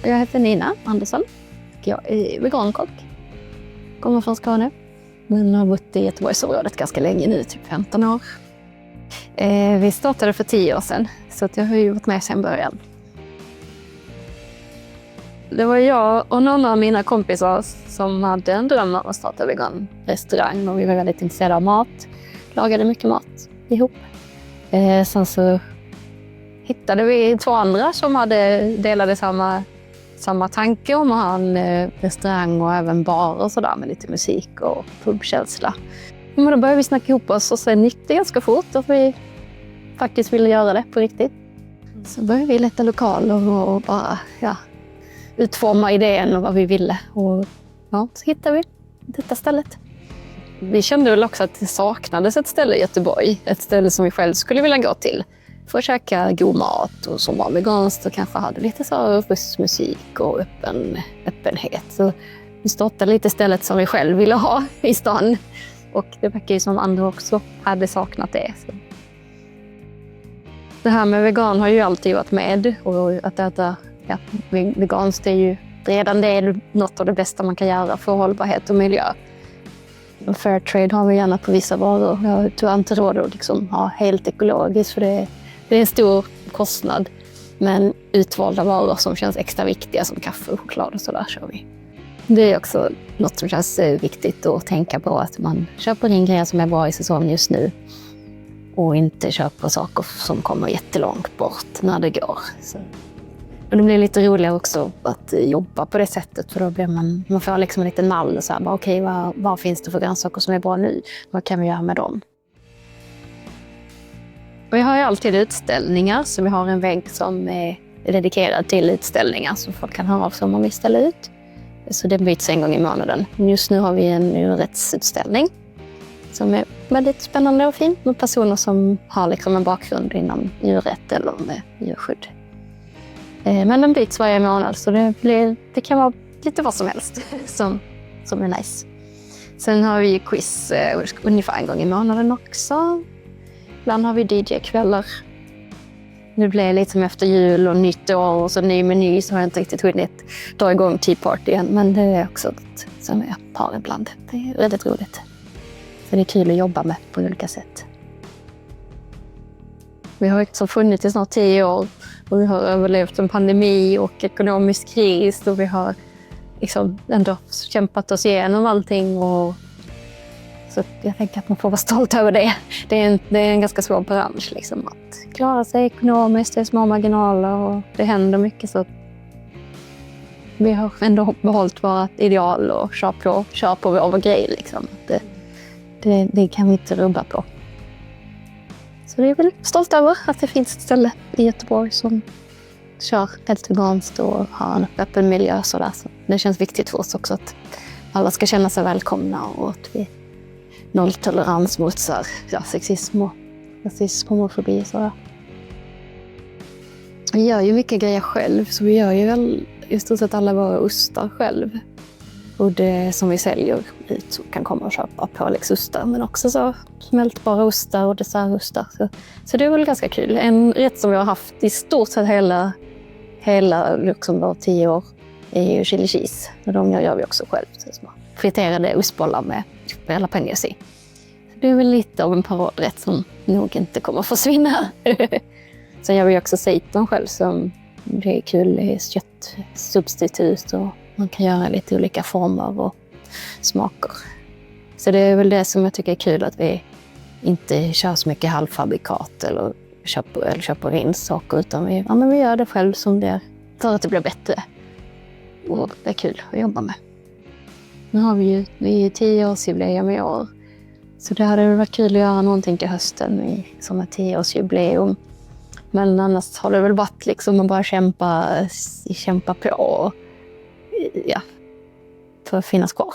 Jag heter Nina Andersson. Jag är vegankock. Kommer från Skåne. Men har bott i Göteborgsområdet ganska länge nu, typ 15 år. Vi startade för 10 år sedan, så att jag har ju varit med sedan början. Det var jag och några av mina kompisar som hade en dröm om att starta veganrestaurang, och vi var väldigt intresserade av mat. Lagade mycket mat ihop. Sen så hittade vi 2 andra som delade samma tanke om att ha en restaurang och även bar och sådär med lite musik och pubkänsla. Men då började vi snacka ihop oss och sen gick det ganska fort att vi faktiskt ville göra det på riktigt. Så började vi leta lokaler och bara utforma idén och vad vi ville. Och så hittade vi detta stället. Vi kände väl också att det saknades ett ställe i Göteborg. Ett ställe som vi själv skulle vilja gå till. För att käka god mat och som var veganskt och kanske hade lite så musik och öppenhet. Så vi startade lite stället som vi själv ville ha i stan. Och det verkar ju som andra också hade saknat det. Så. Det här med vegan har ju alltid varit med. Och att äta veganskt är ju redan det är något av det bästa man kan göra för hållbarhet och miljö. Och Fairtrade har vi gärna på vissa varor. Jag tror inte råd att liksom ha helt ekologiskt, för det är en stor kostnad. Men utvalda varor som känns extra viktiga som kaffe och choklad och sådär kör vi. Det är också något som känns viktigt att tänka på, att man köper in grejer som är bra i säsongen just nu. Och inte köper saker som kommer jättelångt bort när det går. Så. Och det blir lite roligare också att jobba på det sättet, för då blir man får liksom en liten mall och så här, okej, vad finns det för grönsaker som är bra nu? Vad kan vi göra med dem? Och vi har ju alltid utställningar, så vi har en vägg som är dedikerad till utställningar så folk kan höra av sig om man vill ställa ut. Så det byts en gång i månaden. Just nu har vi en djurrättsutställning som är väldigt spännande och fin med personer som har liksom en bakgrund inom djurrätt eller med djurskydd. Men den byts varje månad, så det kan vara lite vad som helst som är nice. Sen har vi quiz ungefär en gång i månaden också. Ibland har vi DJ-kvällar. Nu blir det lite som efter jul och nytt år och så ny meny, så har jag inte riktigt hunnit dra igång Tea Party igen. Men det är också något som jag har ibland. Det är väldigt roligt. Så det är kul att jobba med på olika sätt. Vi har också funnits i snart 10 år och vi har överlevt en pandemi och ekonomisk kris, och vi har liksom ändå kämpat oss igenom allting. Och så jag tänker att man får vara stolt över det. Det är en ganska svår bransch liksom, att klara sig ekonomiskt, det är små marginaler och det händer mycket. Så vi har ändå behållit våra ideal och kör på vår grej. Liksom. Det kan vi inte rubba på. Så det är väl stolt över att det finns ett ställe i Göteborg som kör helt veganskt och har en öppen miljö. Så det känns viktigt för oss också att alla ska känna sig välkomna och att vi nolltolerans mot sexism och rasism, homofobi och sådär. Vi gör ju mycket grejer själv, så vi gör ju väl i stort sett alla våra ostar själv. Och det som vi säljer ut så kan komma och köpa påläggsoster, men också så smältbara ostar och dessertostar. Så det är väl ganska kul. En rätt som vi har haft i stort sett hela liksom 10 år är ju chili cheese. Och de gör vi också själv. Så små friterade ostbollar med jalapenos i. Det är väl lite av en paradrätt som nog inte kommer att försvinna. Sen gör vi också seitan själv, som det är kul. Det är köttsubstitut och man kan göra lite olika former och smaker. Så det är väl det som jag tycker är kul, att vi inte kör så mycket halvfabrikat eller köper in saker, utan vi gör det själv som det är för att det blir bättre. Och det är kul att jobba med. Nu har vi är 10-årsjubileum i år. Så det hade varit kul att göra någonting till hösten som ett 10-årsjubileum. Men annars har det väl varit liksom att bara kämpa på för att finnas kvar.